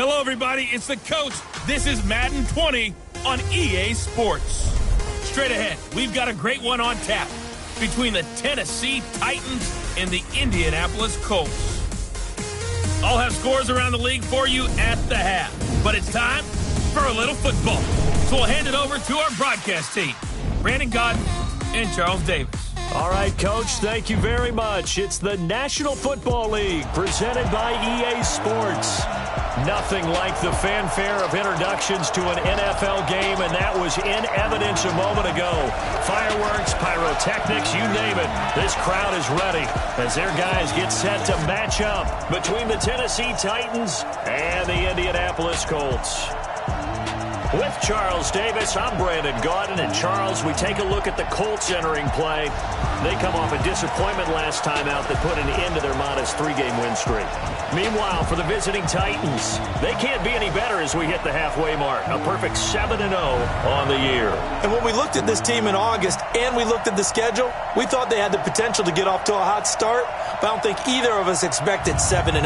Hello, everybody. It's the coach. This is Madden 20 on EA Sports. Straight ahead, we've got a great one on tap between the Tennessee Titans and the Indianapolis Colts. I'll have scores around the league for you at the half. But it's time for a little football. So we'll hand it over to our broadcast team, Brandon Godden and Charles Davis. All right, Coach, thank you very much. It's the National Football League presented by EA Sports. Nothing like the fanfare of introductions to an NFL game, and that was in evidence a moment ago. Fireworks, pyrotechnics, you name it. This crowd is ready as their guys get set to match up between the Tennessee Titans and the Indianapolis Colts. With Charles Davis, I'm Brandon Godden. And Charles, we take a look at the Colts entering play. They come off a disappointment last time out that put an end to their modest 3-game win streak. Meanwhile, for the visiting Titans, they can't be any better as we hit the halfway mark. A perfect 7-0 on the year. And when we looked at this team in August and we looked at the schedule, we thought they had the potential to get off to a hot start, but I don't think either of us expected 7-0.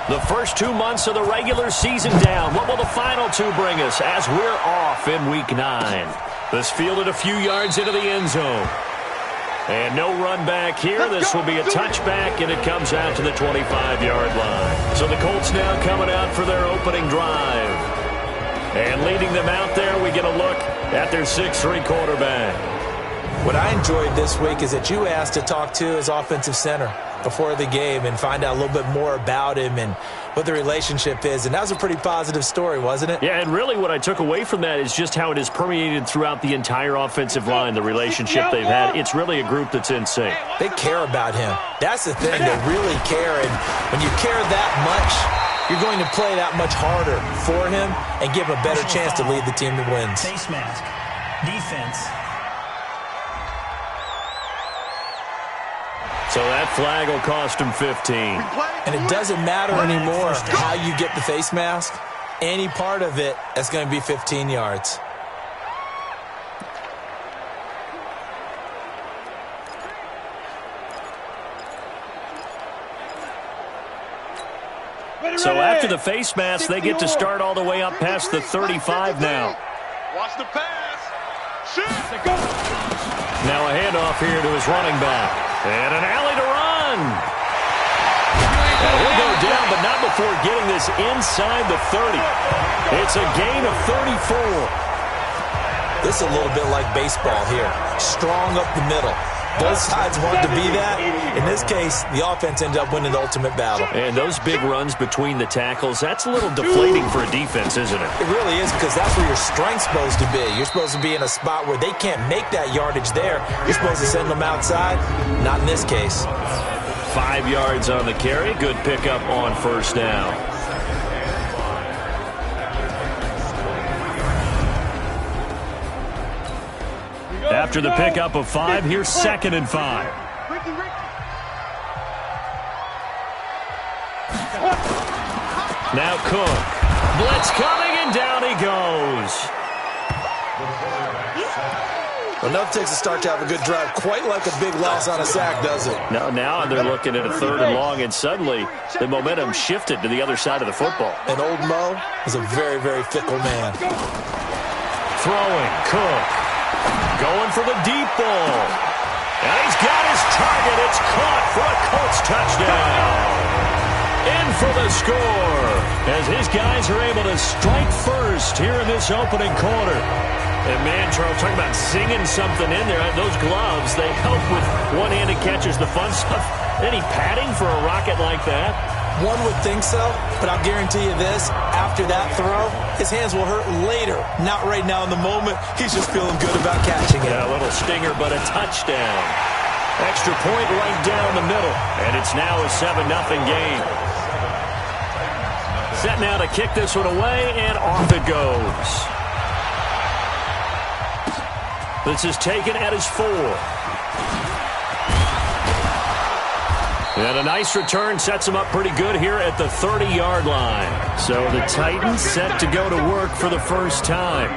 The first 2 months of the regular season down. What will the final two bring us as we're off in Week 9? This fielded a few yards into the end zone. And no run back here. This will be a touchback, and it comes out to the 25-yard line. So the Colts now coming out for their opening drive. And leading them out there, we get a look at their 6'3" quarterback. What I enjoyed this week is that you asked to talk to his offensive center before the game and find out a little bit more about him and what the relationship is. And that was a pretty positive story, wasn't it? Yeah, and really what I took away from that is just how it has permeated throughout the entire offensive line, the relationship they've had. It's really a group that's in sync. They care about him. That's the thing. They really care. And when you care that much, you're going to play that much harder for him and give him a better chance to lead the team that wins. Face mask. Defense. So that flag will cost him 15. And it doesn't matter anymore how you get the face mask. Any part of it is going to be 15 yards. So after the face mask, they get to start all the way up past the 35 now. Watch the pass. Shoot. Now a handoff here to his running back. And an alley to run. And he'll go down, but not before getting this inside the 30. It's a gain of 34. This is a little bit like baseball here. Strong up the middle. Both sides want to be that. In this case, the offense ended up winning the ultimate battle. And those big runs between the tackles, that's a little deflating for a defense, isn't it? It really is, because that's where your strength's supposed to be. You're supposed to be in a spot where they can't make that yardage there. You're supposed to send them outside. Not in this case. 5 yards on the carry. Good pickup on first down. After the pickup of 5, here's 2nd and 5. Now Cook. Blitz coming, and down he goes. Enough takes a start to have a good drive. Quite like a big loss on a sack, does it? No, now they're looking at a 3rd and long, and suddenly the momentum shifted to the other side of the football. And old Mo is a very, very fickle man. Throwing, Cook. Going for the deep ball. And he's got his target. It's caught for a Colts touchdown. in for the score as his guys are able to strike first here in this opening quarter. And, man, Charles, talking about singing something in there. Those gloves, they help with one-handed catches, the fun stuff. Any padding for a rocket like that? One would think so, but I'll guarantee you this. After that throw, his hands will hurt later. Not right now in the moment. He's just feeling good about catching it. Yeah, a little stinger, but a touchdown. Extra point right down the middle. And it's now a 7-0 game. Set now to kick this one away, and off it goes. This is taken at his 4. And a nice return sets him up pretty good here at the 30-yard line. So the Titans set to go to work for the first time.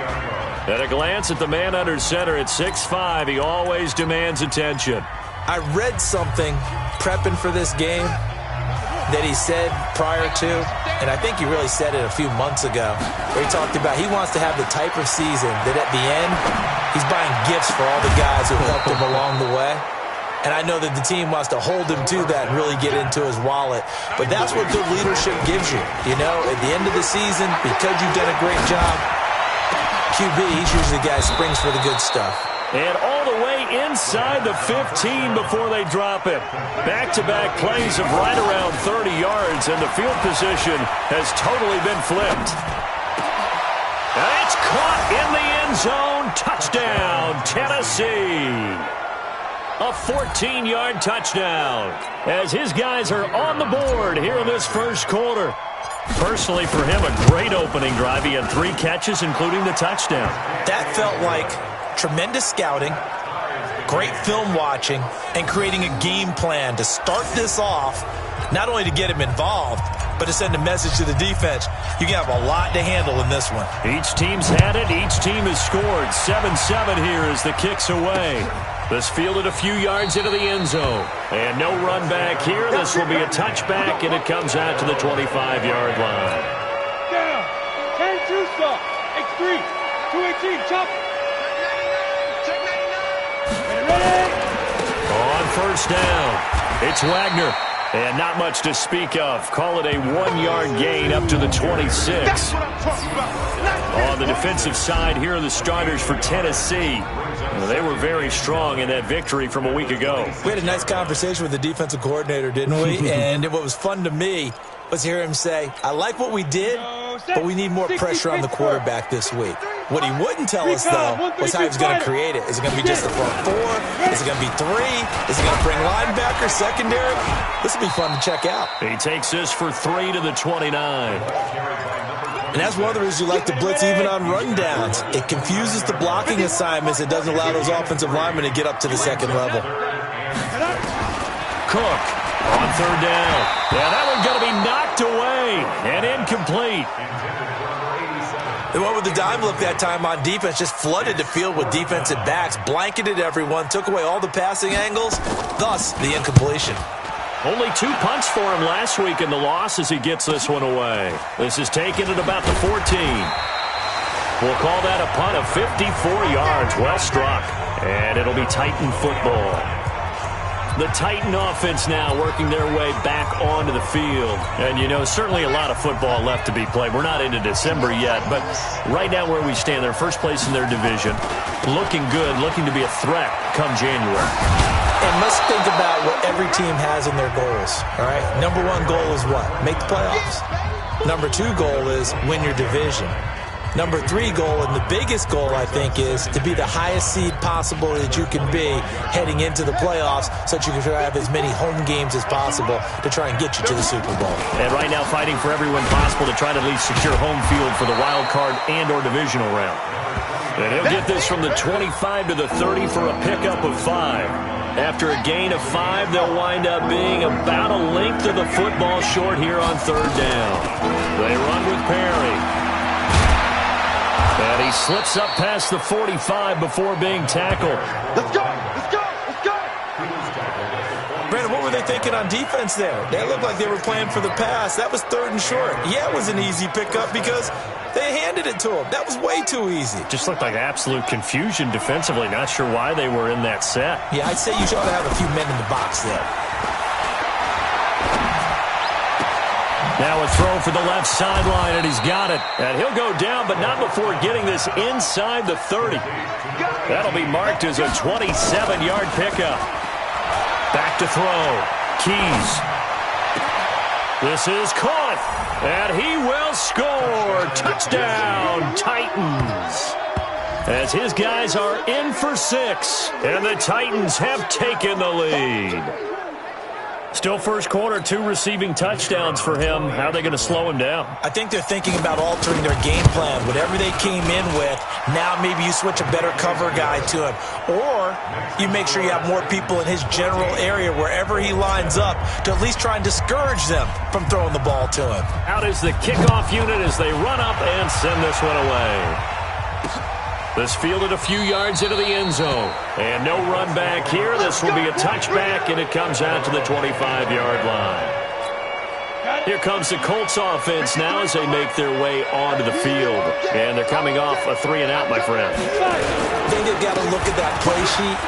At a glance at the man under center at 6'5", he always demands attention. I read something prepping for this game that he said prior to, and I think he really said it a few months ago, where he talked about he wants to have the type of season that at the end, he's buying gifts for all the guys who helped him along the way. And I know that the team wants to hold him to that and really get into his wallet. But that's what good leadership gives you. You know, at the end of the season, because you've done a great job, QB, he's usually the guy who springs for the good stuff. And all the way inside the 15 before they drop it. Back-to-back plays of right around 30 yards, and the field position has totally been flipped. And it's caught in the end zone. Touchdown, Tennessee. A 14-yard touchdown as his guys are on the board here in this first quarter. Personally, for him, a great opening drive. He had 3 catches, including the touchdown. That felt like tremendous scouting, great film watching, and creating a game plan to start this off, not only to get him involved, but to send a message to the defense. You can have a lot to handle in this one. Each team's had it. Each team has scored. 7-7 here as the kick's away. This fielded a few yards into the end zone. And no run back here. This will be a touchback, and it comes out to the 25-yard line. Down. 10-2 stop. X3. 218. Chop. On first down, it's Wagner. And not much to speak of. Call it a 1-yard gain up to the 26. On the defensive side, here are the starters for Tennessee. They were very strong in that victory from a week ago. We had a nice conversation with the defensive coordinator, didn't we? And what was fun to me was hear him say, I like what we did, but we need more pressure on the quarterback this week. What he wouldn't tell us, though, was how he was going to create it. Is it going to be just the front 4? Is it going to be 3? Is it going to bring linebacker, secondary? This will be fun to check out. He takes this for 3 to the 29. And that's one of the reasons you like to blitz even on rundowns. It confuses the blocking assignments. It doesn't allow those offensive linemen to get up to the second level. Cook on third down. Yeah, that one's going to be knocked away and incomplete. The one with the dime look that time on defense just flooded the field with defensive backs, blanketed everyone, took away all the passing angles, thus the incompletion. Only 2 punts for him last week in the loss as he gets this one away. This is taken at about the 14. We'll call that a punt of 54 yards. Well struck. And it'll be Titan football. The Titan offense now working their way back onto the field. And, you know, certainly a lot of football left to be played. We're not into December yet, but right now where we stand, they're first place in their division. Looking good, looking to be a threat come January. And let's think about what every team has in their goals, all right? Number 1 goal is what? Make the playoffs. Number 2 goal is win your division. Number 3 goal, and the biggest goal, I think, is to be the highest seed possible that you can be heading into the playoffs so that you can have as many home games as possible to try and get you to the Super Bowl. And right now fighting for every win possible to try to at least secure home field for the wild card and or divisional round. And he'll get this from the 25 to the 30 for a pickup of 5. After a gain of 5, they'll wind up being about a length of the football short here on third down. They run with Perry. And he slips up past the 45 before being tackled. Let's go! Let's go! Let's go! Brandon, what were they thinking on defense there? They looked like they were playing for the pass. That was 3rd and short. Yeah, it was an easy pickup because they handed it to him. That was way too easy. Just looked like absolute confusion defensively. Not sure why they were in that set. Yeah, I'd say you should have a few men in the box there. Now a throw for the left sideline, and he's got it. And he'll go down, but not before getting this inside the 30. That'll be marked as a 27-yard pickup. Back to throw. Keys. This is caught, and he will score. Touchdown, Titans. As his guys are in for 6, and the Titans have taken the lead. Still first quarter, 2 receiving touchdowns for him. How are they going to slow him down? I think they're thinking about altering their game plan. Whatever they came in with, now maybe you switch a better cover guy to him. Or you make sure you have more people in his general area wherever he lines up to at least try and discourage them from throwing the ball to him. Out is the kickoff unit as they run up and send this one away. This fielded a few yards into the end zone. And no run back here. This will be a touchback, and it comes out to the 25-yard line. Here comes the Colts offense now as they make their way onto the field. And they're coming off a 3-and-out, my friend. I think they've got to look at that play sheet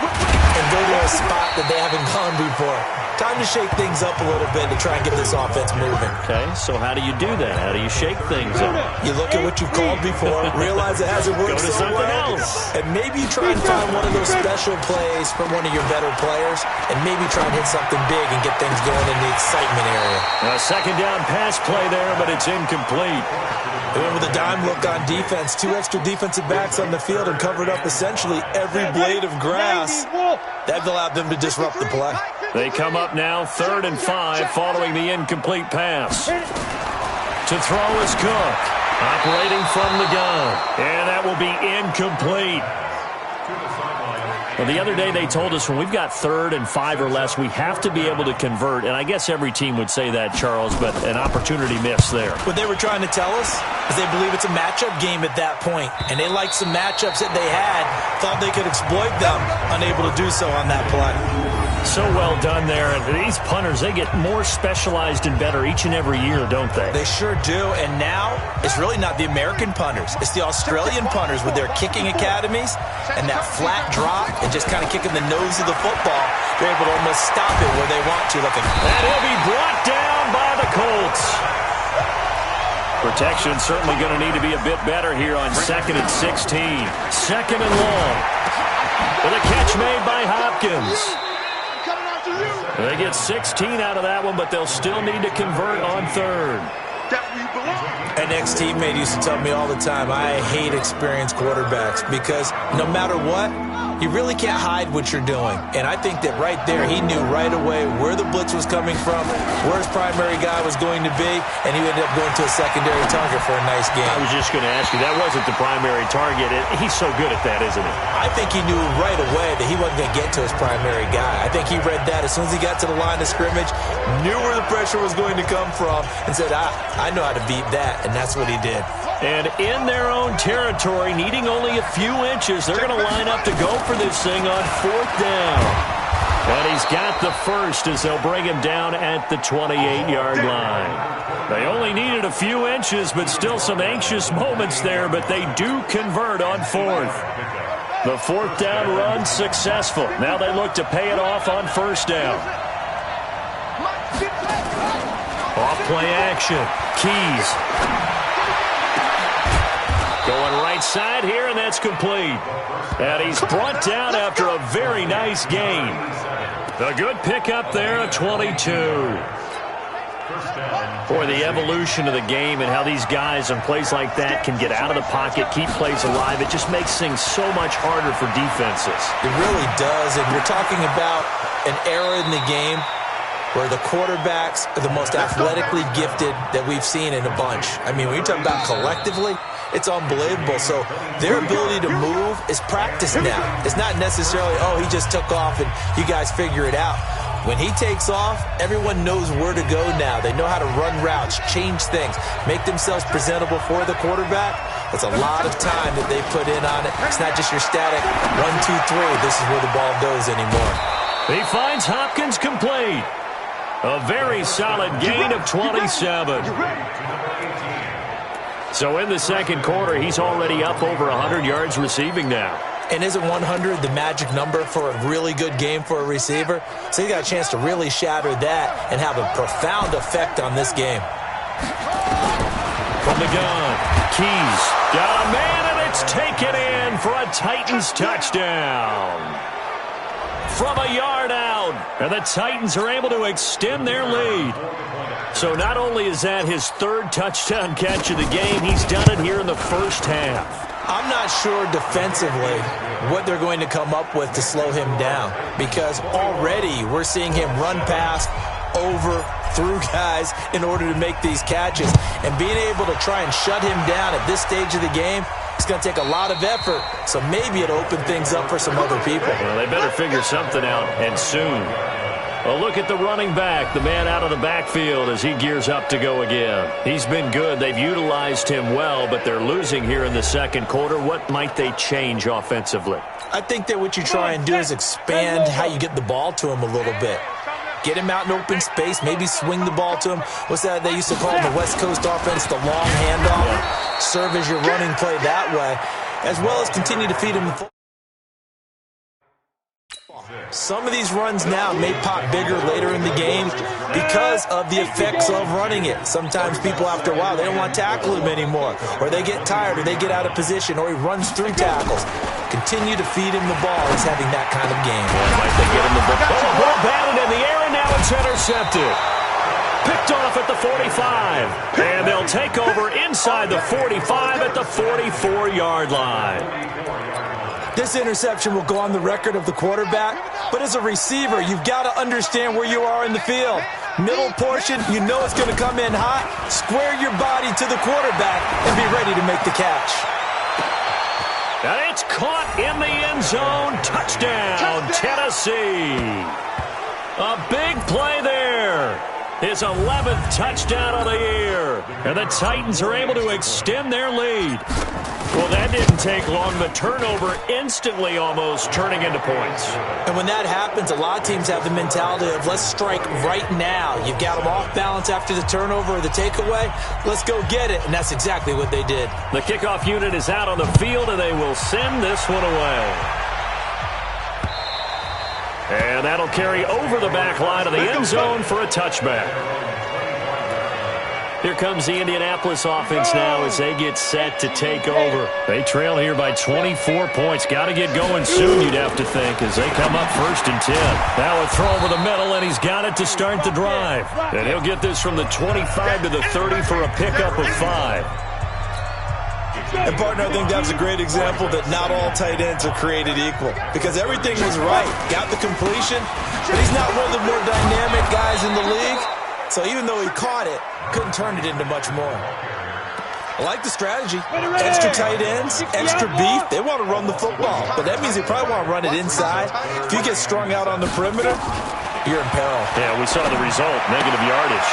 and go to a spot that they haven't gone before. Time to shake things up a little bit to try and get this offense moving. Okay, so how do you do that? How do you shake things up? You look at what you've called before, realize it hasn't worked Go to so something well, else. and maybe you try and find one of those special plays from one of your better players, and maybe try and hit something big and get things going in the excitement area. A second down pass play there, but it's incomplete. They went with a dime look on defense. 2 extra defensive backs on the field and covered up essentially every blade of grass. That allowed them to disrupt the play. They come up now 3rd and 5 following the incomplete pass. To throw is Cook. Operating from the gun. And that will be incomplete. Well, the other day they told us when we've got 3rd and 5 or less, we have to be able to convert. And I guess every team would say that, Charles, but an opportunity miss there. What they were trying to tell us is they believe it's a matchup game at that point. And they liked some matchups that they had, thought they could exploit them, unable to do so on that play. So well done there. And these punters, they get more specialized and better each and every year, don't they? They sure do. And now it's really not the American punters. It's the Australian punters with their kicking academies and that flat drop and just kind of kicking the nose of the football. They're able to almost stop it where they want to. And he'll be brought down by the Colts. Protection certainly going to need to be a bit better here on 2nd and 16. 2nd and long. With a catch made by Hopkins. They get 16 out of that one, but they'll still need to convert on 3rd. An ex-teammate used to tell me all the time, I hate experienced quarterbacks because no matter what, you really can't hide what you're doing. And I think that right there, he knew right away where the blitz was coming from, where his primary guy was going to be, and he ended up going to a secondary target for a nice game. I was just going to ask you, that wasn't the primary target. He's so good at that, isn't he? I think he knew right away that he wasn't going to get to his primary guy. I think he read that as soon as he got to the line of scrimmage, knew where the pressure was going to come from, and said, I know how to beat that, and that's what he did. And in their own territory, needing only a few inches, they're going to line up to go for this thing on 4th down. And he's got the first as they'll bring him down at the 28-yard line. They only needed a few inches, but still some anxious moments there, but they do convert on 4th. The 4th down run successful. Now they look to pay it off on 1st down. Off play action. Keys. Going right side here, and that's complete. And he's brought down after a very nice gain. A good pickup there, a 22. Boy, the evolution of the game and how these guys in plays like that can get out of the pocket, keep plays alive, it just makes things so much harder for defenses. It really does, and you're talking about an era in the game where the quarterbacks are the most athletically gifted that we've seen in a bunch. I mean, when you talk about collectively, it's unbelievable. So their ability to move is practiced now. It's not necessarily, oh, he just took off and you guys figure it out. When he takes off, everyone knows where to go now. They know how to run routes, change things, make themselves presentable for the quarterback. That's a lot of time that they put in on it. It's not just your static 1, 2, 3. This is where the ball goes anymore. He finds Hopkins complete. A very solid gain of 27. So in the second quarter, he's already up over 100 yards receiving now. And isn't 100 the magic number for a really good game for a receiver? So he got a chance to really shatter that and have a profound effect on this game. the gun. Keys got a man, and it's taken in for a Titans touchdown. From a yard out, and the Titans are able to extend their lead. So not only is that his third touchdown catch of the game, he's done it here in the first half. I'm not sure defensively what they're going to come up with to slow him down, because already we're seeing him run past, over, through guys in order to make these catches. And being able to try and shut him down at this stage of the game, it's going to take a lot of effort, so maybe it'll open things up for some other people. Well, they better figure something out, and soon. A look at the running back, the man out of the backfield as he gears up to go again. He's been good. They've utilized him well, but they're losing here in the second quarter. What might they change offensively? I think that what you try and do is expand how you get the ball to him a little bit. Get him out in open space, maybe swing the ball to him. What's that they used to call in the West Coast offense, the long handoff? Serve as your running play that way, as well as continue to feed him the football. Some of these runs now may pop bigger later in the game because of the effects of running it. Sometimes people, after a while, they don't want to tackle him anymore, or they get tired, or they get out of position, or he runs through tackles. Continue to feed him the ball. He's having that kind of game. Might they get him the ball? Oh, the ball batted in the air, and now it's intercepted. Picked off at the 45. And they'll take over inside the 45 at the 44-yard line. This interception will go on the record of the quarterback, but as a receiver, you've got to understand where you are in the field. Middle portion, you know it's going to come in hot. Square your body to the quarterback and be ready to make the catch. And it's caught in the end zone. Touchdown, Tennessee. A big play there. His 11th touchdown of the year. And the Titans are able to extend their lead. Well, that didn't take long. The turnover instantly almost turning into points. And when that happens, a lot of teams have the mentality of let's strike right now. You've got them off balance after the turnover or the takeaway. Let's go get it. And that's exactly what they did. The kickoff unit is out on the field, and they will send this one away. And that'll carry over the back line of the end zone for a touchback. Here comes the Indianapolis offense now as they get set to take over. They trail here by 24 points. Got to get going soon, you'd have to think, as they come up 1st and 10. Now a throw over the middle, and he's got it to start the drive. And he'll get this from the 25 to the 30 for a pickup of 5. And, partner, I think that's a great example that not all tight ends are created equal, because everything was right. Got the completion, but he's not one of the more dynamic guys in the league. So even though he caught it, couldn't turn it into much more. I like the strategy. Extra tight ends, extra beef. They want to run the football, but that means they probably want to run it inside. If you get strung out on the perimeter, you're in peril. Yeah, we saw the result, negative yardage.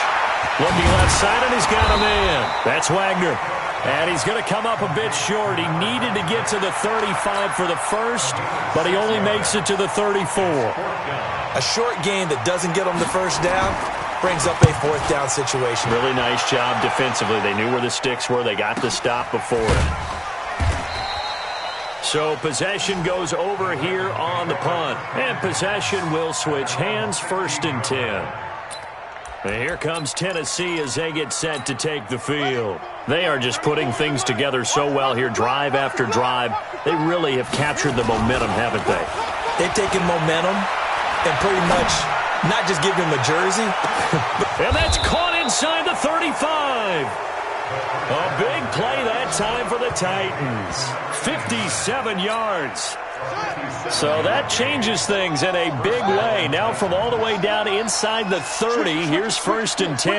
Looking left side, and he's got a man. That's Wagner. And he's going to come up a bit short. He needed to get to the 35 for the first, but he only makes it to the 34. A short gain that doesn't get him the first down brings up a 4th down situation. Really nice job defensively. They knew where the sticks were. They got the stop before it. So possession goes over here on the punt. And possession will switch hands, 1st and 10. And here comes Tennessee as they get set to take the field. They are just putting things together so well here, drive after drive. They really have captured the momentum, haven't they? They've taken momentum and pretty much not just give him a jersey. And that's caught inside the 35. A big play that time for the Titans. 57 yards. So that changes things in a big way. Now from all the way down inside the 30, here's 1st and 10.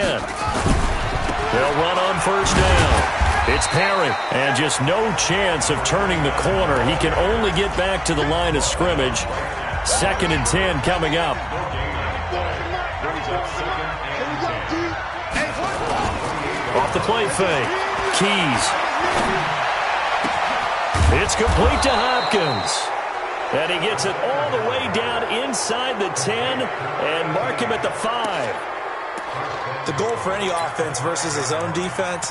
They'll run on 1st down. It's Perry, and just no chance of turning the corner. He can only get back to the line of scrimmage. 2nd and 10 coming up. Off the play fake. Keys. It's complete to Hopkins. And he gets it all the way down inside the 10 and mark him at the 5. The goal for any offense versus his own defense,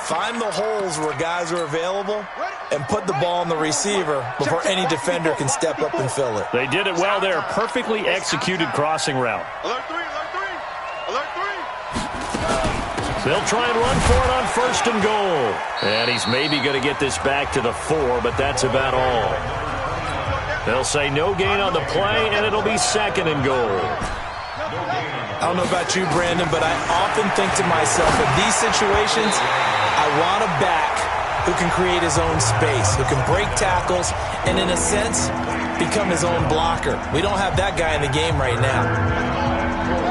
find the holes where guys are available and put the ball on the receiver before any defender can step up and fill it. They did it well there. Perfectly executed crossing route. Alert 3, alert 3, alert 3. They'll try and run for it on 1st and goal. And he's maybe going to get this back to the 4, but that's about all. They'll say no gain on the play, and it'll be 2nd and goal. I don't know about you, Brandon, but I often think to myself, in these situations, I want a back who can create his own space, who can break tackles, and in a sense, become his own blocker. We don't have that guy in the game right now.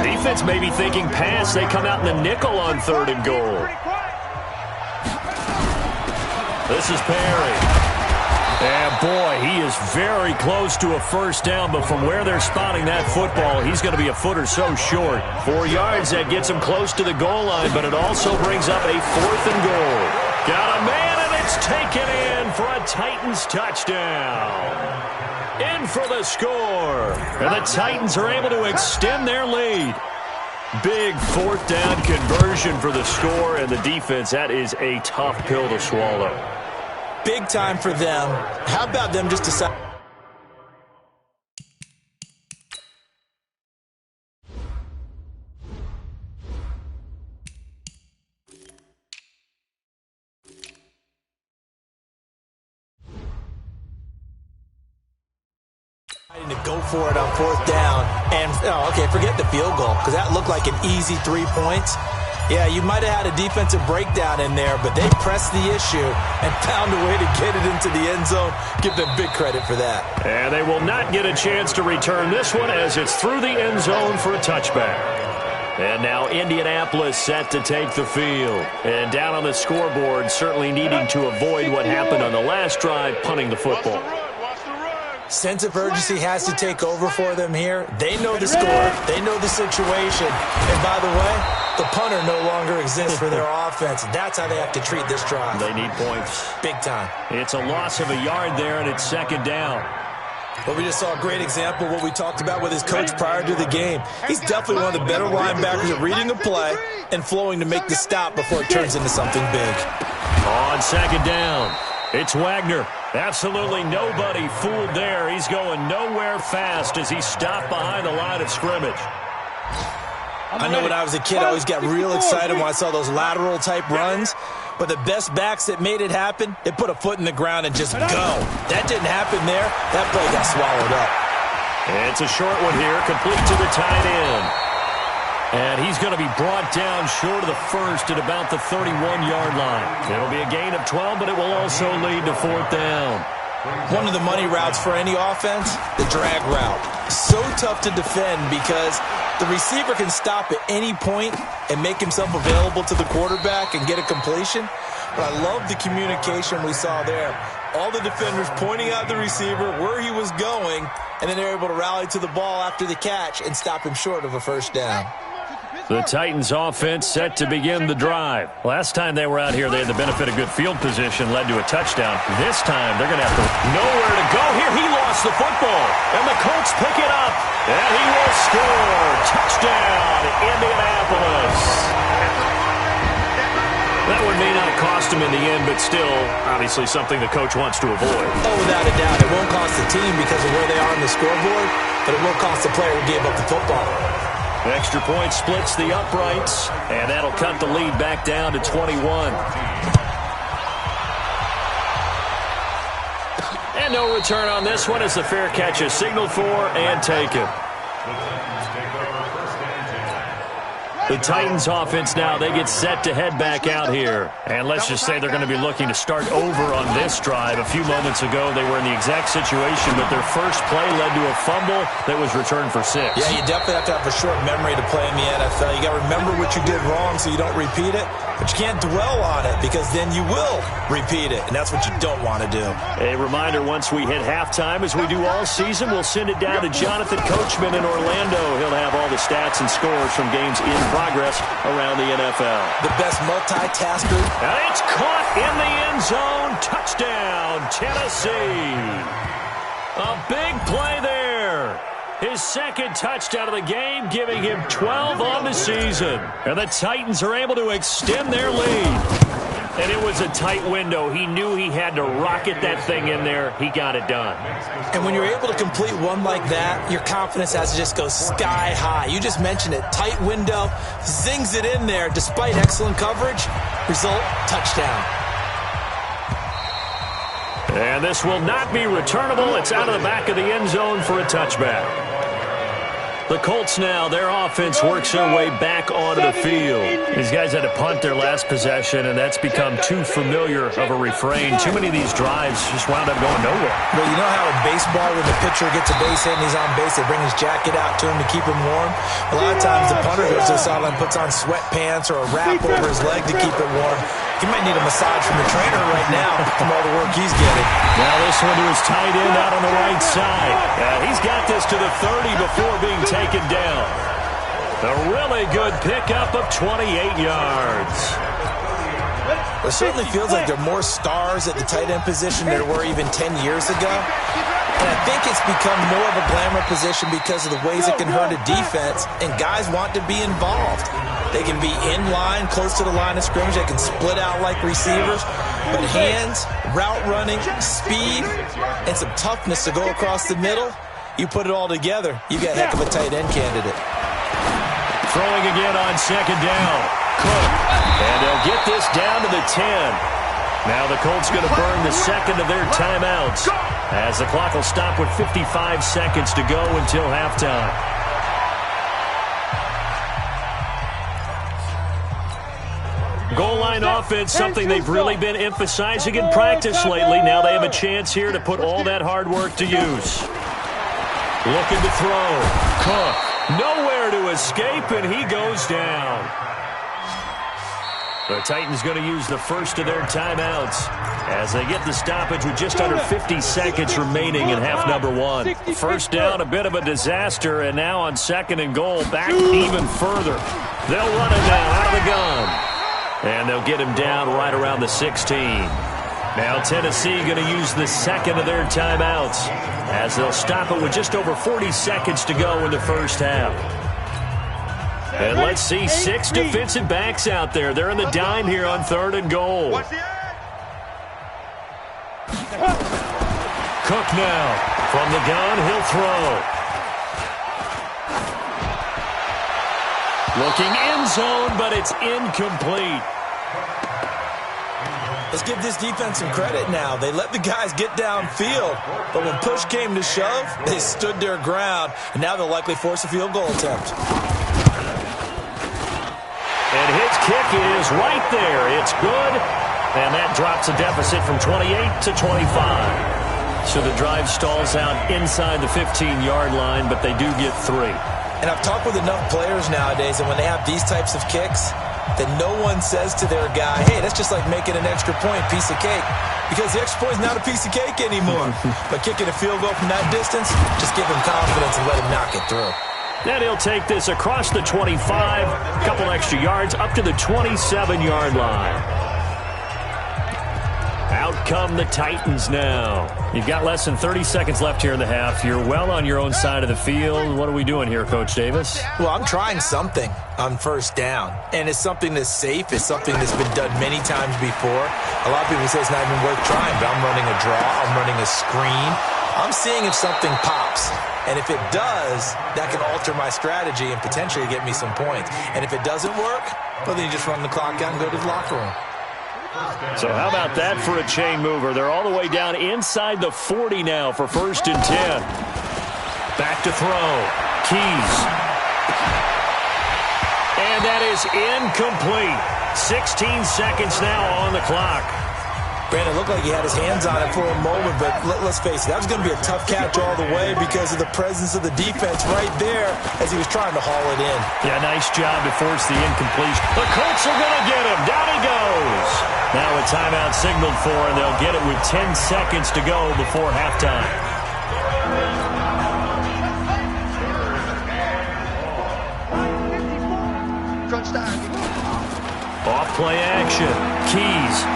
Defense may be thinking pass. They come out in the nickel on 3rd and goal. This is Perry. And boy, he is very close to a 1st down, but from where they're spotting that football, he's going to be a foot or so short. 4 yards, that gets him close to the goal line, but it also brings up a 4th and goal. Got a man, and it's taken in for a Titans touchdown. In for the score. And the Titans are able to extend their lead. Big 4th down conversion for the score, and the defense, that is a tough pill to swallow. Big time for them. How about them just decide? To go for it on 4th down, and forget the field goal, because that looked like an easy 3 points. Yeah, you might have had a defensive breakdown in there, but they pressed the issue and found a way to get it into the end zone. Give them big credit for that. And they will not get a chance to return this one as it's through the end zone for a touchback. And now Indianapolis set to take the field. And down on the scoreboard, certainly needing to avoid what happened on the last drive, punting the football. Sense of urgency has to take over for them here. They know the score. They know the situation. And by the way, the punter no longer exists for their offense. That's how they have to treat this drive. They need points. Big time. It's a loss of a yard there, and it's 2nd down. But we just saw a great example of what we talked about with his coach prior to the game. He's definitely one of the better linebackers at reading a play and flowing to make the stop before it turns into something big. On 2nd down, it's Wagner. Absolutely nobody fooled there. He's going nowhere fast as he stopped behind the line of scrimmage. I know when I was a kid, I always got real excited when I saw those lateral-type runs. But the best backs that made it happen, they put a foot in the ground and just go. That didn't happen there. That play got swallowed up. It's a short one here, complete to the tight end. And he's going to be brought down short of the 1st at about the 31-yard line. It'll be a gain of 12, but it will also lead to 4th down. One of the money routes for any offense, the drag route. So tough to defend because the receiver can stop at any point and make himself available to the quarterback and get a completion. But I love the communication we saw there. All the defenders pointing out the receiver, where he was going, and then they're able to rally to the ball after the catch and stop him short of a 1st down. The Titans offense set to begin the drive. Last time they were out here, they had the benefit of good field position, led to a touchdown. This time, they're going to have to nowhere to go. Here, he lost the football, and the Colts pick it up, and he will score. Touchdown, Indianapolis. That one may not cost him in the end, but still, obviously something the coach wants to avoid. Oh, without a doubt. It won't cost the team because of where they are on the scoreboard, but it will cost the player who gave up the football. Extra point splits the uprights, and that'll cut the lead back down to 21. And no return on this one as the fair catch is signaled for and taken. The Titans offense now, they get set to head back out here. And let's just say they're going to be looking to start over on this drive. A few moments ago, they were in the exact situation, but their first play led to a fumble that was returned for 6. Yeah, you definitely have to have a short memory to play in the NFL. You got to remember what you did wrong so you don't repeat it, but you can't dwell on it because then you will repeat it, and that's what you don't want to do. A reminder, once we hit halftime, as we do all season, we'll send it down to Jonathan Coachman in Orlando. He'll have all the stats and scores from games in progress around the NFL. The best multitasker. And it's caught in the end zone. Touchdown, Tennessee. A big play there. His 2nd touchdown of the game, giving him 12 on the season. And the Titans are able to extend their lead. And it was a tight window. He knew he had to rocket that thing in there. He got it done. And when you're able to complete one like that, your confidence has to just go sky high. You just mentioned it. Tight window, zings it in there despite excellent coverage. Result, touchdown. And this will not be returnable. It's out of the back of the end zone for a touchback. The Colts now, their offense works their way back onto the field. These guys had to punt their last possession, and that's become too familiar of a refrain. Too many of these drives just wound up going nowhere. Well, you know how in baseball, when the pitcher gets a base hit and he's on base, they bring his jacket out to him to keep him warm? A lot of times the punter goes to the sideline, puts on sweatpants or a wrap over his leg to keep it warm. He might need a massage from the trainer right now from all the work he's getting. Now this one to his tight end out on the right side. He's got this to the 30 before being taken down. A really good pickup of 28 yards. It certainly feels like there are more stars at the tight end position than there were even 10 years ago. And I think it's become more of a glamour position because of the ways it can hurt a defense, and guys want to be involved. They can be in line, close to the line of scrimmage. They can split out like receivers. But hands, route running, speed, and some toughness to go across the middle, you put it all together, you got a heck of a tight end candidate. Throwing again on second down. Cook. And they'll get this down to the 10. Now the Colts going to burn the second of their timeouts as the clock will stop with 55 seconds to go until halftime. Goal line offense, something they've really been emphasizing in practice lately. Now they have a chance here to put all that hard work to use. Looking to throw. Cook. Nowhere to escape, and he goes down. The Titans going to use the first of their timeouts as they get the stoppage with just under 50 seconds remaining in half number one. First down, a bit of a disaster, and now on second and goal, back even further. They'll run it now out of the gun. And they'll get him down right around the 16. Now Tennessee going to use the second of their timeouts as they'll stop it with just over 40 seconds to go in the first half. And let's see 6 defensive backs out there. They're in the dime here on third and goal. Cook now from the gun. He'll throw. Looking end zone, but it's incomplete. Let's give this defense some credit now. They let the guys get downfield, but when push came to shove, they stood their ground, and now they'll likely force a field goal attempt. And his kick is right there. It's good, and that drops a deficit from 28 to 25. So the drive stalls out inside the 15-yard line, but they do get 3. And I've talked with enough players nowadays that when they have these types of kicks, that no one says to their guy, hey, that's just like making an extra point, piece of cake. Because the extra point is not a piece of cake anymore. But kicking a field goal from that distance, just give him confidence and let him knock it through. Then he'll take this across the 25, a couple extra yards, up to the 27-yard line. Out come the Titans now. You've got less than 30 seconds left here in the half. You're well on your own side of the field. What are we doing here, Coach Davis? Well, I'm trying something on first down. And it's something that's safe. It's something that's been done many times before. A lot of people say it's not even worth trying, but I'm running a draw. I'm running a screen. I'm seeing if something pops. And if it does, that can alter my strategy and potentially get me some points. And if it doesn't work, well, then you just run the clock out and go to the locker room. So how about that for a chain mover? They're all the way down inside the 40 now for first and 10. Back to throw. Keys. And that is incomplete. 16 seconds now on the clock. Brandon, looked like he had his hands on it for a moment, but let's face it, that was going to be a tough catch all the way because of the presence of the defense right there as he was trying to haul it in. Yeah, nice job to force the incompletion. The Colts are going to get him. Down he goes. Now a timeout signaled for, and they'll get it with 10 seconds to go before halftime. Off play action. Keys.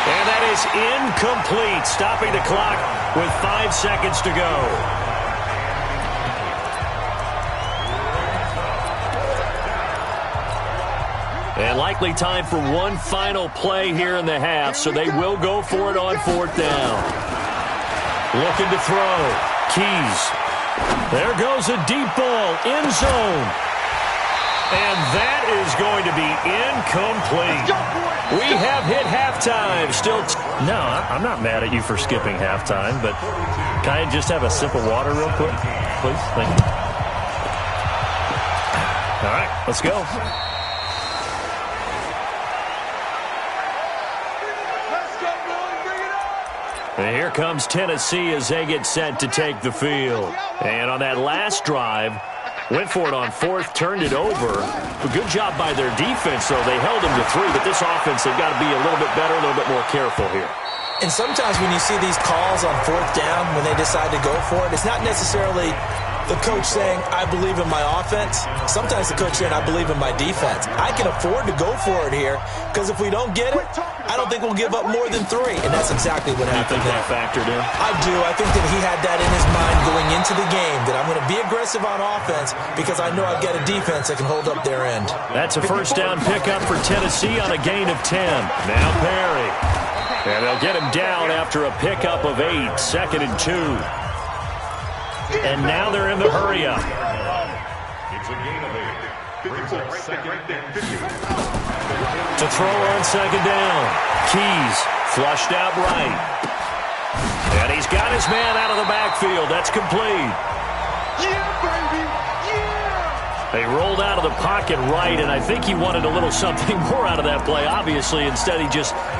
And that is incomplete, stopping the clock with 5 seconds to go. And likely time for one final play here in the half, so they will go for it on 4th down. Looking to throw. Keys. There goes a deep ball. End zone. And that is going to be incomplete. We have hit halftime. No, I'm not mad at you for skipping halftime, but can I just have a sip of water real quick? Please? Thank you. All right, let's go. And here comes Tennessee as they get set to take the field. And on that last drive, went for it on 4th, turned it over. A good job by their defense, though. They held them to 3, but this offense, they've got to be a little bit better, a little bit more careful here. And sometimes when you see these calls on 4th down, when they decide to go for it, it's not necessarily the coach saying, I believe in my offense. Sometimes the coach saying, I believe in my defense. I can afford to go for it here because if we don't get it, I don't think we'll give up more than 3. And that's exactly what happened. You think that factored in? I do. I think that he had that in his mind going into the game, that I'm going to be aggressive on offense because I know I've got a defense that can hold up their end. That's a 1st down pickup for Tennessee on a gain of 10. Now Perry. And they'll get him down after a pickup of 8. 2nd and 2. And now they're in the hurry-up. To throw on 2nd down. Keys flushed out right. And he's got his man out of the backfield. That's complete. Yeah, baby! Yeah! They rolled out of the pocket right, and I think he wanted a little something more out of that play, obviously. Instead, he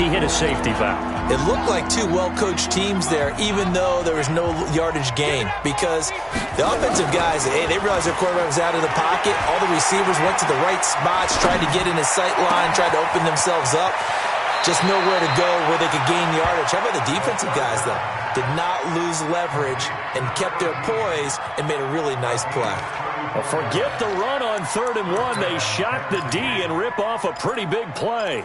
hit a safety valve. It looked like 2 well-coached teams there, even though there was no yardage gain, because the offensive guys, hey, they realized their quarterback was out of the pocket. All the receivers went to the right spots, tried to get in his sight line, tried to open themselves up. Just nowhere to go where they could gain yardage. How about the defensive guys, though? Did not lose leverage and kept their poise and made a really nice play. Well, forget the run on 3rd and 1. They shot the D and rip off a pretty big play.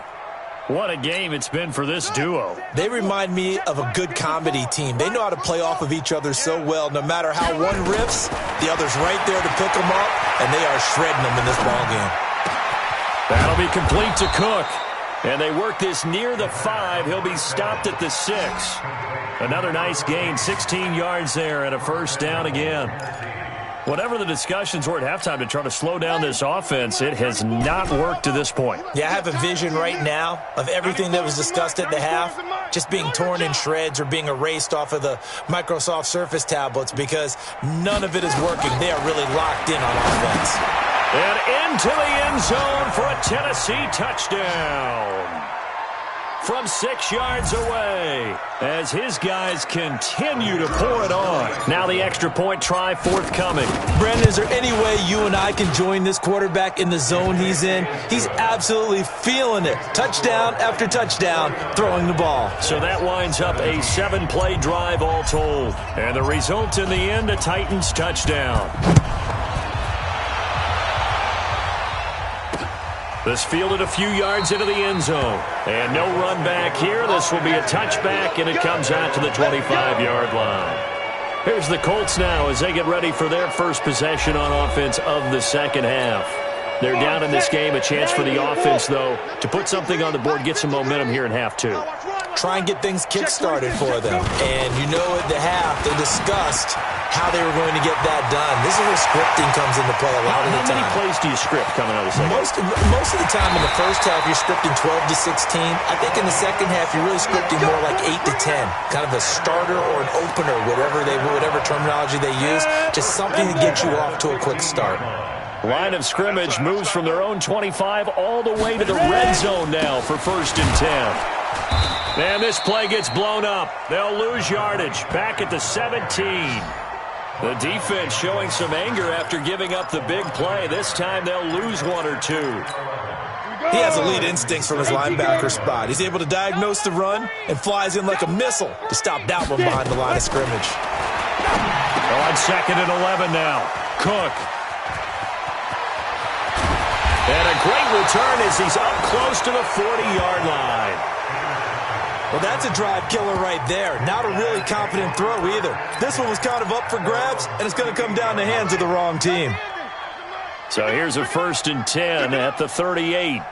What a game it's been for this duo. They remind me of a good comedy team. They know how to play off of each other so well. No matter how one riffs, the other's right there to pick them up, and they are shredding them in this ballgame. That'll be complete to Cook. And they work this near the 5. He'll be stopped at the 6. Another nice gain, 16 yards there, and a 1st down again. Whatever the discussions were at halftime to try to slow down this offense, it has not worked to this point. Yeah, I have a vision right now of everything that was discussed at the half just being torn in shreds or being erased off of the Microsoft Surface tablets because none of it is working. They are really locked in on offense. And into the end zone for a Tennessee touchdown. From 6 yards away as his guys continue to pour it on. Now the extra point try forthcoming. Brandon, is there any way you and I can join this quarterback in the zone he's in? He's absolutely feeling it. Touchdown after touchdown, throwing the ball. So that winds up a 7-play drive all told. And the result in the end, a Titans touchdown. This fielded a few yards into the end zone. And no run back here. This will be a touchback, and it comes out to the 25-yard line. Here's the Colts now as they get ready for their first possession on offense of the second half. They're down in this game. A chance for the offense, though, to put something on the board, get some momentum here in half 2. Try and get things kick-started for them. And you know at the half, they discussed how they were going to get that done. This is where scripting comes into play a lot of the time. How many plays do you script coming out of the second? Most of the time in the first half, you're scripting 12 to 16. I think in the second half, you're really scripting more like 8 to 10. Kind of a starter or an opener, whatever terminology they use. Just something to get you off to a quick start. Line of scrimmage moves from their own 25 all the way to the red zone now for 1st and 10. And this play gets blown up. They'll lose yardage. Back at the 17. The defense showing some anger after giving up the big play. This time they'll lose 1 or 2. He has elite instincts from his linebacker spot. He's able to diagnose the run and flies in like a missile to stop that one behind the line of scrimmage. On 2nd and 11 now. Cook. And a great return as he's up close to the 40-yard line. Well, that's a drive killer right there. Not a really confident throw either. This one was kind of up for grabs, and it's going to come down the hands of the wrong team. So here's a 1st and 10 at the 38.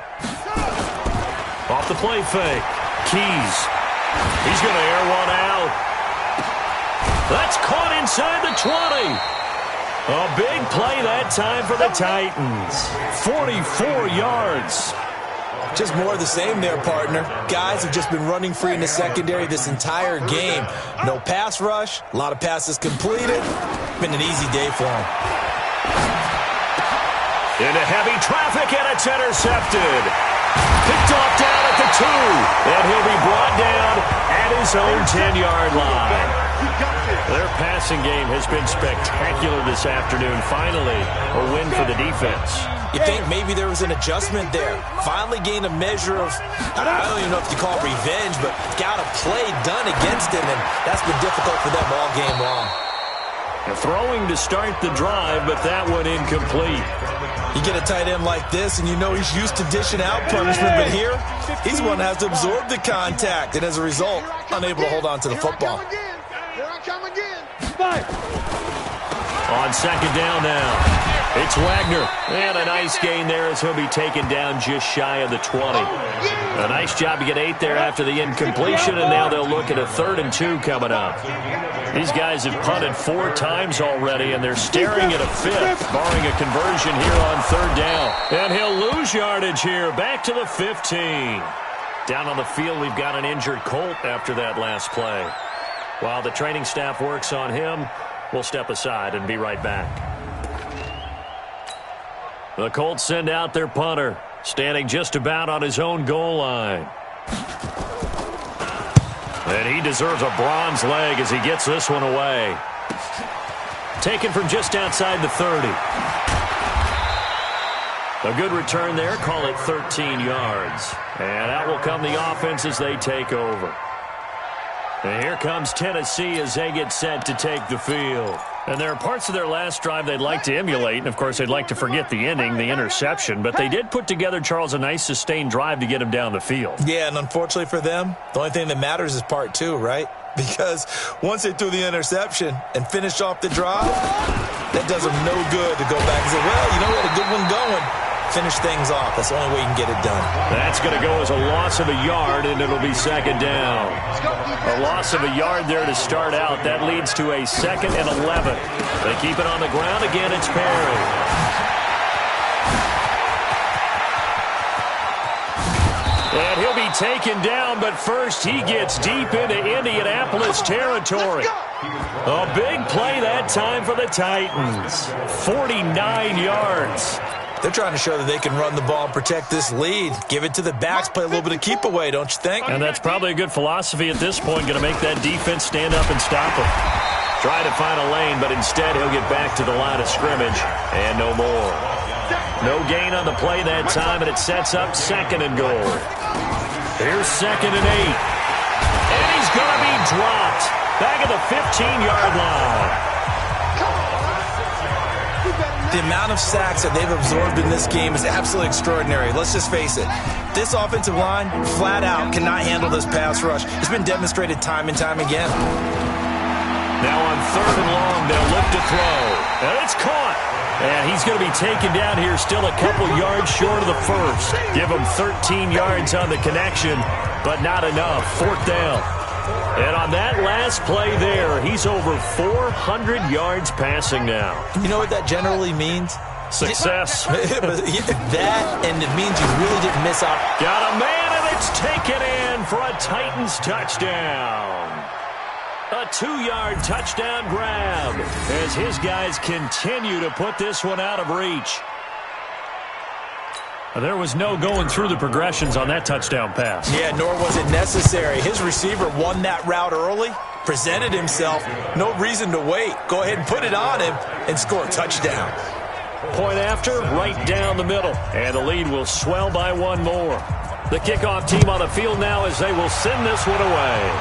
Off the play fake. Keys. He's going to air one out. That's caught inside the 20. A big play that time for the Titans. 44 yards. Just more of the same there, partner. Guys have just been running free in the secondary this entire game. No pass rush, a lot of passes completed. Been an easy day for them. Into heavy traffic, and it's intercepted. Picked off down at the 2, and he'll be brought down at his own 10-yard line. Their passing game has been spectacular this afternoon. Finally, a win for the defense. You think maybe there was an adjustment there. Finally gained a measure of, I don't even know if you call it revenge, but got a play done against him, and that's been difficult for them all game long. Throwing to start the drive, but that one incomplete. You get a tight end like this, and you know he's used to dishing out punishment, but here, he's one that has to absorb the contact, and as a result, unable to hold on to the football. Here I come again. On second down now, it's Wagner. And a nice gain there as he'll be taken down just shy of the 20. A nice job to get 8 there after the incompletion, and now they'll look at a 3rd and 2 coming up. These guys have punted 4 times already, and they're staring at a 5th, barring a conversion here on 3rd down. And he'll lose yardage here, back to the 15. Down on the field, we've got an injured Colt after that last play. While the training staff works on him, we'll step aside and be right back. The Colts send out their punter, standing just about on his own goal line. And he deserves a bronze leg as he gets this one away. Taken from just outside the 30. A good return there, call it 13 yards. And out will come the offense as they take over. And here comes Tennessee as they get set to take the field. And there are parts of their last drive they'd like to emulate, and of course they'd like to forget the ending, the interception, but they did put together, Charles, a nice sustained drive to get him down the field. Yeah, and unfortunately for them, the only thing that matters is part 2, right? Because once they threw the interception and finished off the drive, that does them no good to go back and say, well, you know what, a good one going. Finish things off. That's the only way you can get it done. That's going to go as a loss of a yard, and it'll be second down. A loss of a yard there to start out. That leads to a 2nd and 11. They keep it on the ground. Again, it's Perry. And he'll be taken down, but first he gets deep into Indianapolis territory. A big play that time for the Titans. 49 yards. They're trying to show that they can run the ball and protect this lead. Give it to the backs, play a little bit of keep away, don't you think? And that's probably a good philosophy at this point, going to make that defense stand up and stop him. Try to find a lane, but instead he'll get back to the line of scrimmage, and no more. No gain on the play that time, and it sets up 2nd and goal. Here's 2nd and 8. And he's going to be dropped back at the 15-yard line. The amount of sacks that they've absorbed in this game is absolutely extraordinary. Let's just face it. This offensive line, flat out, cannot handle this pass rush. It's been demonstrated time and time again. Now on 3rd and long, they'll look to throw. And it's caught. And he's going to be taken down here, still a couple yards short of the first. Give him 13 yards on the connection, but not enough. 4th down. And on that last play there, he's over 400 yards passing now. You know what that generally means? Success. That, and it means you really didn't miss out. Got a man, and it's taken in for a Titans touchdown. A 2-yard touchdown grab as his guys continue to put this one out of reach. There was no going through the progressions on that touchdown pass. Yeah, nor was it necessary. His receiver won that route early, presented himself. No reason to wait. Go ahead and put it on him and score a touchdown. Point after, right down the middle. And the lead will swell by 1 more. The kickoff team on the field now as they will send this one away.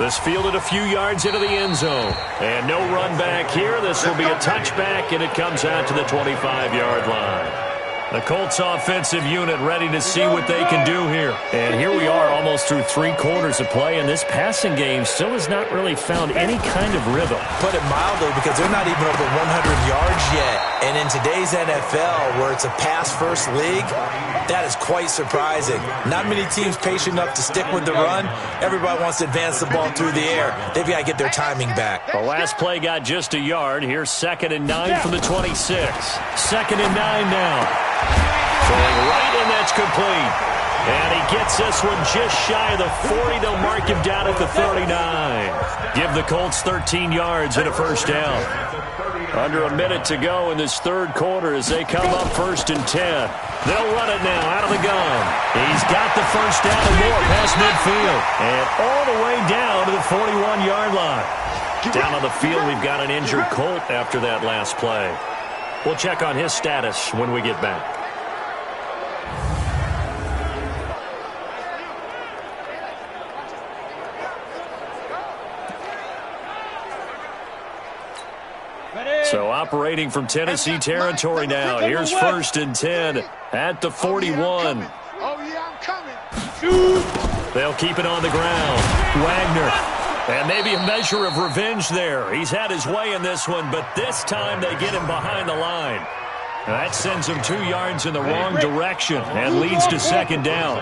This fielded a few yards into the end zone. And no run back here. This will be a touchback, and it comes out to the 25-yard line. The Colts offensive unit ready to see what they can do here. And here we are almost through 3 quarters of play, and this passing game still has not really found any kind of rhythm. Put it mildly, because they're not even over 100 yards yet. And in today's NFL, where it's a pass-first league, that is quite surprising. Not many teams patient enough to stick with the run. Everybody wants to advance the ball through the air. They've got to get their timing back. The last play got just a yard. Here's 2nd and 9 from the 26. 2nd and 9 now. Throwing right, and that's complete. And he gets this one just shy of the 40. They'll mark him down at the 39. Give the Colts 13 yards and a first down. Under a minute to go in this 3rd quarter as they come up 1st and 10. They'll run it now out of the gun. He's got the first down and more past midfield. And all the way down to the 41-yard line. Down on the field, we've got an injured Colt after that last play. We'll check on his status when we get back. So operating from Tennessee territory now. Here's 1st and 10 at the 41. Oh, yeah, I'm coming. They'll keep it on the ground. Wagner. And maybe a measure of revenge there. He's had his way in this one, but this time they get him behind the line. That sends him 2 yards in the wrong direction and leads to 2nd down.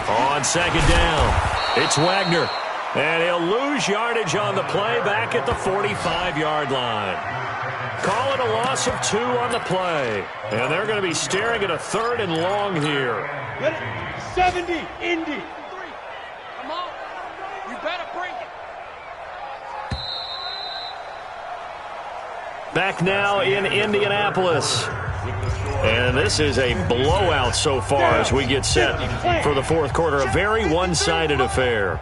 On 2nd down, it's Wagner. And he'll lose yardage on the play back at the 45-yard line. Call it a loss of 2 on the play. And they're going to be staring at a 3rd and long here. 70, Indy. Come on. You better bring it. Back now in Indianapolis. And this is a blowout so far as we get set for the 4th quarter. A very one-sided affair.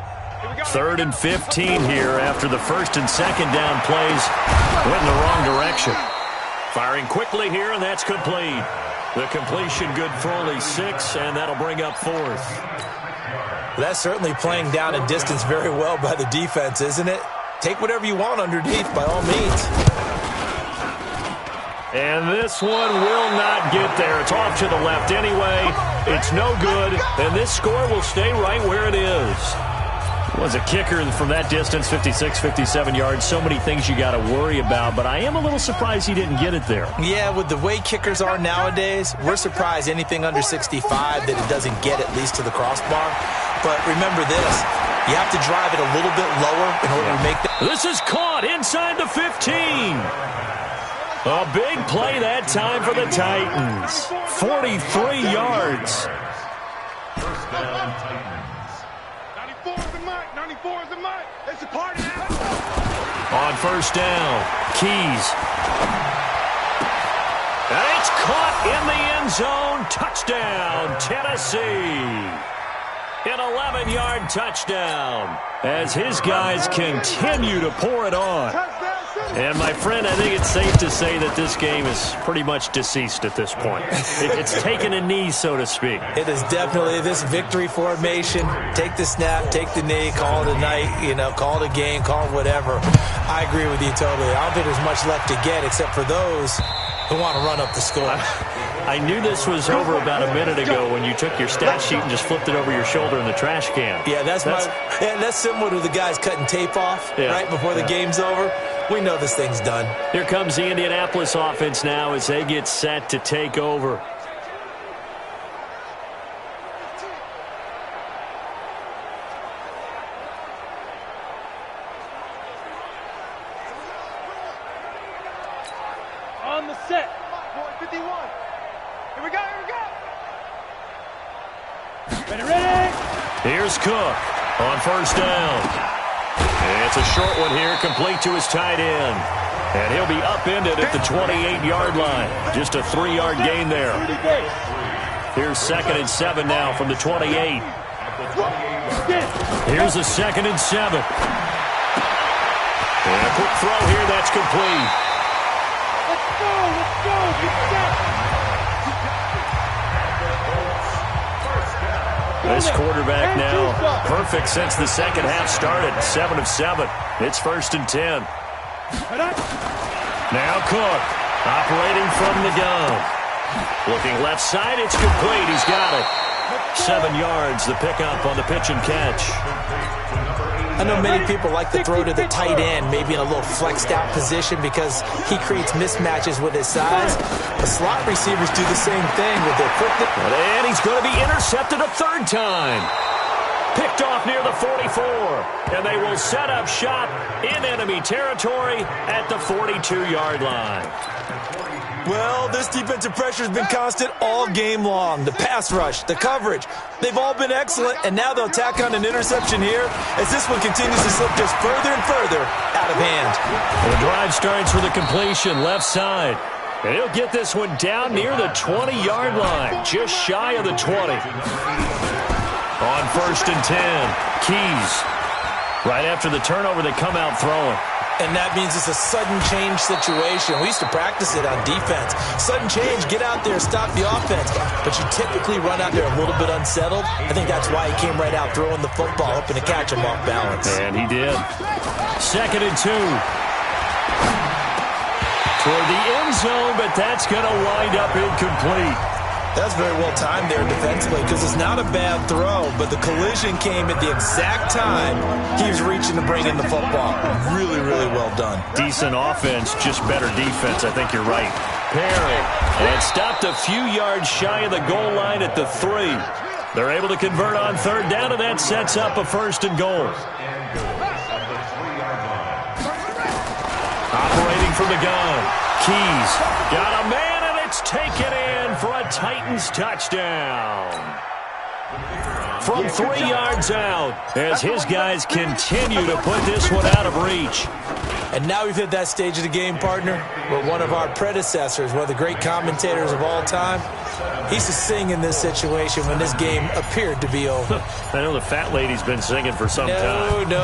3rd and 15 here after the 1st and 2nd down plays went in the wrong direction. Firing quickly here, and that's complete. The completion good for only 6, and that'll bring up 4th. That's certainly playing down a distance very well by the defense, isn't it? Take whatever you want underneath, by all means. And this one will not get there. It's off to the left anyway. It's no good, and this score will stay right where it is. Was a kicker from that distance, 56, 57 yards. So many things you got to worry about, but I am a little surprised he didn't get it there. Yeah, with the way kickers are nowadays, we're surprised anything under 65 that it doesn't get at least to the crossbar. But remember this, you have to drive it a little bit lower in order to make that. This is caught inside the 15. A big play that time for the Titans. 43 yards. First down, Titans. 94 is the mark. 94 is the mark. It's a party now. On 1st down, Keys. And it's caught in the end zone. Touchdown, Tennessee. An 11-yard touchdown as his guys continue to pour it on. And, my friend, I think it's safe to say that this game is pretty much deceased at this point. It's taken a knee, so to speak. It is definitely this victory formation. Take the snap, take the knee, call it a night, call it a game, call it whatever. I agree with you totally. I don't think there's much left to get except for those who want to run up the score. I knew this was over about a minute ago when you took your stat sheet and just flipped it over your shoulder in the trash can. Yeah, that's similar to the guys cutting tape off right before the game's over. We know this thing's done. Here comes the Indianapolis offense now as they get set to take over. On the set. 51. Here we go, Ready. Here's Cook on 1st down. And it's a short one here, complete to his tight end. And he'll be upended at the 28-yard line. Just a 3-yard gain there. Here's 2nd and 7 now from the 28. Here's a 2nd and 7. And a quick throw here, that's complete. Let's go, get set. This quarterback now perfect since the second half started. 7 of 7. It's 1st and 10. Now Cook, operating from the gun. Looking left side, it's complete. He's got it. 7 yards, the pickup on the pitch and catch. I know many people like to throw to the tight end, maybe in a little flexed out position because he creates mismatches with his size. The slot receivers do the same thing with their quickness. And he's going to be intercepted a third time. Picked off near the 44. And they will set up shop in enemy territory at the 42-yard line. Well, this defensive pressure has been constant all game long. The pass rush, the coverage, they've all been excellent, and now they'll tack on an interception here as this one continues to slip just further and further out of hand. The drive starts with a completion left side. And he'll get this one down near the 20-yard line, just shy of the 20. On 1st and 10, Keys. Right after the turnover, they come out throwing. And that means it's a sudden change situation. We used to practice it on defense. Sudden change, get out there, stop the offense. But you typically run out there a little bit unsettled. I think that's why he came right out throwing the football, hoping to catch him off balance. And he did. 2nd and 2. Toward the end zone, but that's going to wind up incomplete. That's very well timed there defensively because it's not a bad throw, but the collision came at the exact time he was reaching to bring in the football. Really, really well done. Decent offense, just better defense. I think you're right. Perry, and stopped a few yards shy of the goal line at the 3. They're able to convert on 3rd down, and that sets up a 1st and goal. Operating from the gun. Keys got a man, and it's taken in for a Titans touchdown. From 3 yards out as his guys continue to put this one out of reach. And now we've hit that stage of the game, partner, where one of our predecessors, one of the great commentators of all time, he's to sing in this situation when this game appeared to be over. I know the fat lady's been singing for some time. No,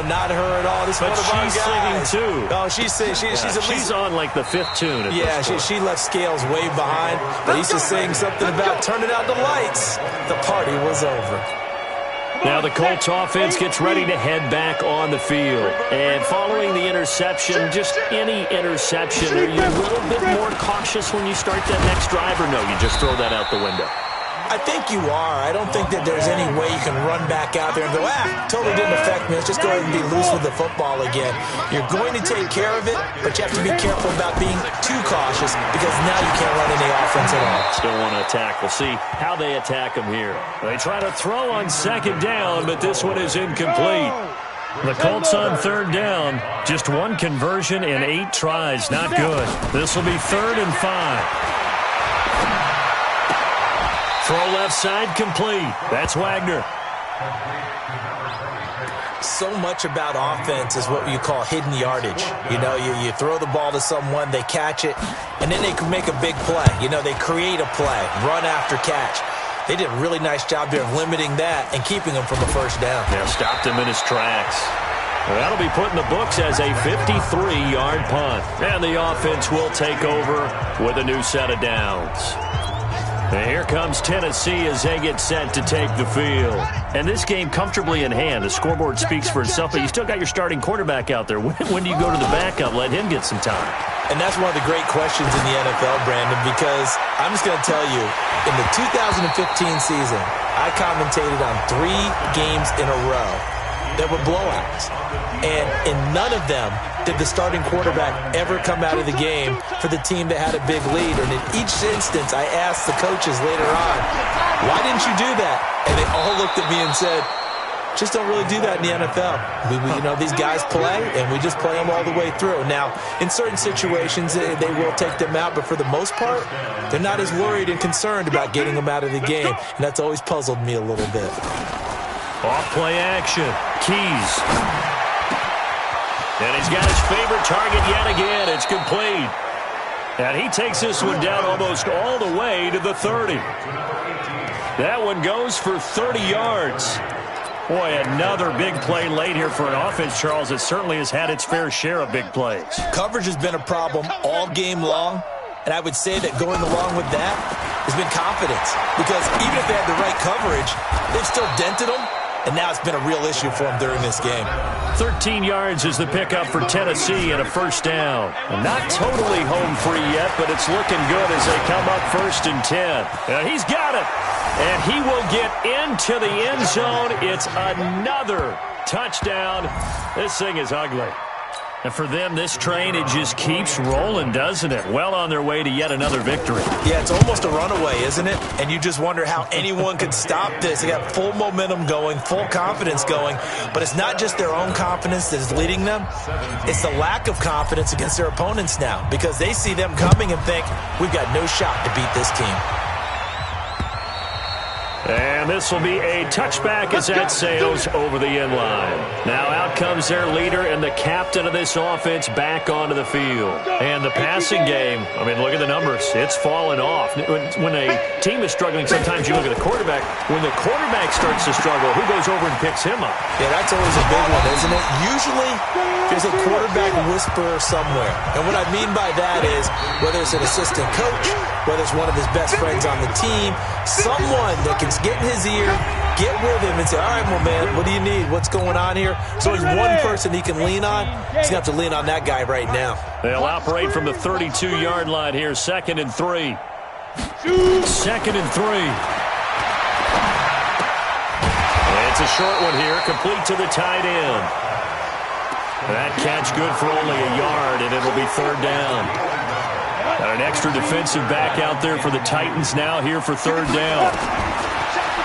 not her at all. This is one of our guys. But she's singing, too. Oh, she's at least... She's on, like, the 5th tune. Yeah, she left Scales way behind. But he's just saying something about turning out the lights. The party was over. Now the Colts offense gets ready to head back on the field. And following the interception, just any interception, are you a little bit more cautious when you start that next drive, or no, you just throw that out the window? I think you are. I don't think that there's any way you can run back out there and go, totally didn't affect me. Let's just go ahead and be loose with the football again. You're going to take care of it, but you have to be careful about being too cautious because now you can't run any offense at all. Still want to attack. We'll see how they attack him here. They try to throw on 2nd down, but this one is incomplete. The Colts on 3rd down. Just one conversion in 8 tries. Not good. This will be 3rd and 5. Throw left side complete. That's Wagner. So much about offense is what you call hidden yardage. You know, you throw the ball to someone, they catch it, and then they can make a big play. You know, they create a play, run after catch. They did a really nice job there of limiting that and keeping him from a 1st down. Yeah, stopped him in his tracks. Well, that'll be put in the books as a 53-yard punt. And the offense will take over with a new set of downs. And here comes Tennessee as they get set to take the field. And this game comfortably in hand. The scoreboard speaks for itself, but you still got your starting quarterback out there. When do you go to the backup? Let him get some time. And that's one of the great questions in the NFL, Brandon, because I'm just going to tell you, in the 2015 season, I commentated on 3 games in a row that were blowouts. And in none of them did the starting quarterback ever come out of the game for the team that had a big lead. And in each instance, I asked the coaches later on, why didn't you do that? And they all looked at me and said, just don't really do that in the NFL. You know, these guys play, and we just play them all the way through. Now, in certain situations, they will take them out, but for the most part, they're not as worried and concerned about getting them out of the game. And that's always puzzled me a little bit. Off-play action. Keys. And he's got his favorite target yet again. It's complete. And he takes this one down almost all the way to the 30. That one goes for 30 yards. Boy, another big play late here for an offense, Charles. It certainly has had its fair share of big plays. Coverage has been a problem all game long. And I would say that going along with that has been confidence. Because even if they had the right coverage, they've still dented them and now it's been a real issue for him during this game. 13 yards is the pickup for Tennessee and a first down. Not totally home free yet, but it's looking good as they come up 1st and 10. And he's got it. And he will get into the end zone. It's another touchdown. This thing is ugly. And for them, this train, it just keeps rolling, doesn't it? Well on their way to yet another victory. Yeah, it's almost a runaway, isn't it? And you just wonder how anyone could stop this. They got full momentum going, full confidence going. But it's not just their own confidence that's leading them. It's the lack of confidence against their opponents now, because they see them coming and think, we've got no shot to beat this team. And this will be a touchback as that sails over the end line. Now out comes their leader and the captain of this offense back onto the field. And the passing game, I mean, look at the numbers. It's fallen off. When a team is struggling, sometimes you look at the quarterback. When the quarterback starts to struggle, who goes over and picks him up? Yeah, that's always a big one, isn't it? Usually, there's a quarterback whisperer somewhere. And what I mean by that is, whether it's an assistant coach, whether it's one of his best friends on the team, someone that can get in his ear, get with him, and say, all right, well, man, what do you need? What's going on here? So there's one person he can lean on. He's going to have to lean on that guy right now. They'll operate from the 32-yard line here, 2nd and 3. 2nd and 3. It's a short one here, complete to the tight end. That catch good for only a yard, and it'll be 3rd down. Got an extra defensive back out there for the Titans now here for 3rd down.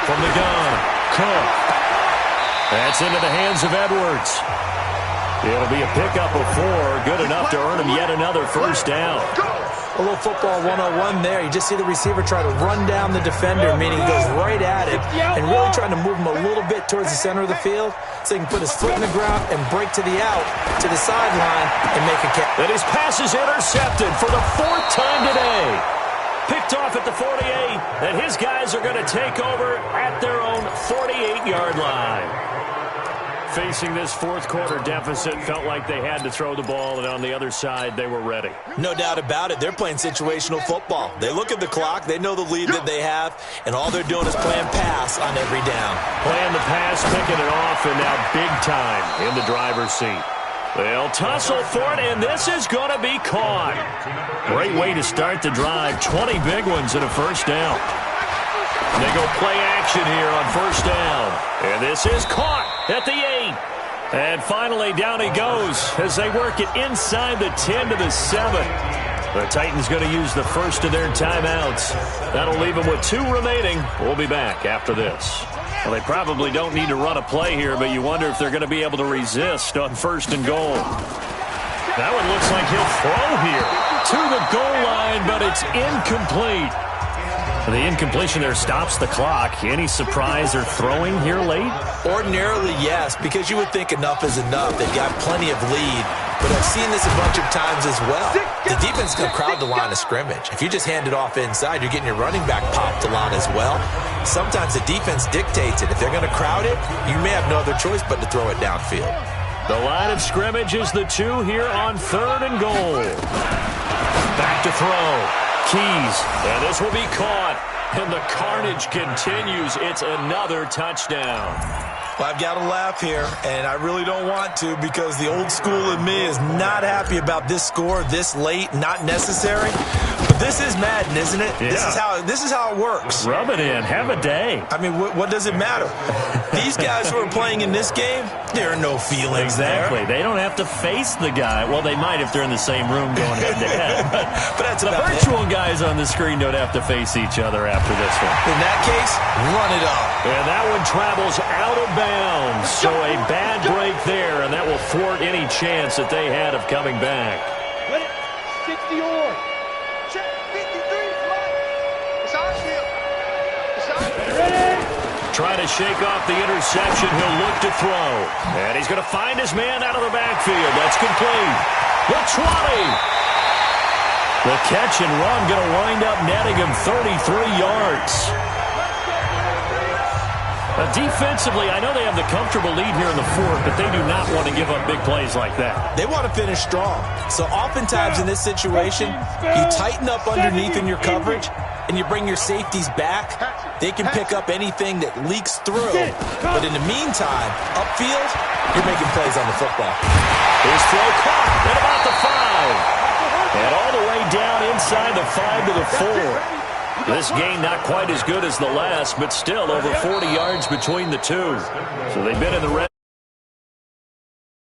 From the gun, Cook. That's into the hands of Edwards. It'll be a pickup of 4, good enough to earn him yet another first down. A little football 101 there. You just see the receiver try to run down the defender, meaning he goes right at it, and really trying to move him a little bit towards the center of the field so he can put his foot in the ground and break to the out, to the sideline, and make a catch. And his pass is intercepted for the 4th time today. Picked off at the 48, and his guys are going to take over at their own 48-yard line. Facing this 4th quarter deficit, felt like they had to throw the ball, and on the other side, they were ready. No doubt about it. They're playing situational football. They look at the clock, they know the lead that they have, and all they're doing is playing pass on every down. Playing the pass, picking it off, and now big time in the driver's seat. They'll tussle for it, and this is going to be caught. Great way to start the drive. 20 big ones and a first down. They go play action here on first down. And this is caught at the 8. And finally, down he goes as they work it inside the 10 to the 7. The Titans going to use the first of their timeouts. That'll leave them with 2 remaining. We'll be back after this. Well, they probably don't need to run a play here, but you wonder if they're going to be able to resist on 1st and goal. That one looks like he'll throw here to the goal line, but it's incomplete. The incompletion there stops the clock. Any surprise or throwing here late? Ordinarily, yes, because you would think enough is enough. They've got plenty of lead, but I've seen this a bunch of times as well. The defense is going to crowd the line of scrimmage. If you just hand it off inside, you're getting your running back popped a lot as well. Sometimes the defense dictates it. If they're going to crowd it, you may have no other choice but to throw it downfield. The line of scrimmage is the 2 here on 3rd and goal. Back to throw. Keys, and this will be caught, and the carnage continues. It's another touchdown. Well, I've got to laugh here, and I really don't want to because the old school in me is not happy about this score this late, not necessary. But this is Madden, isn't it? Yeah. This is how it works. Rub it in. Have a day. I mean, what does it matter? These guys who are playing in this game, there are no feelings exactly. there. They don't have to face the guy. Well, they might if they're in the same room going head-to-head. But that's the virtual guys on the screen don't have to face each other after this one. In that case, run it up. And that one travels out of bounds. So a bad break there, and that will thwart any chance that they had of coming back. 60 or. Check 53, it's on field. It's on field. Ready? Trying to shake off the interception. He'll look to throw. And he's going to find his man out of the backfield. That's complete. The 20. The catch and run going to wind up netting him 33 yards. Defensively, I know they have the comfortable lead here in the 4th, but they do not want to give up big plays like that. They want to finish strong. So oftentimes in this situation, you tighten up underneath in your coverage, and you bring your safeties back, they can pick up anything that leaks through. But in the meantime, upfield, you're making plays on the football. His throw caught at about the 5. And all the way down inside the 5 to the 4. This game not quite as good as the last, but still over 40 yards between the two. So they've been in the red.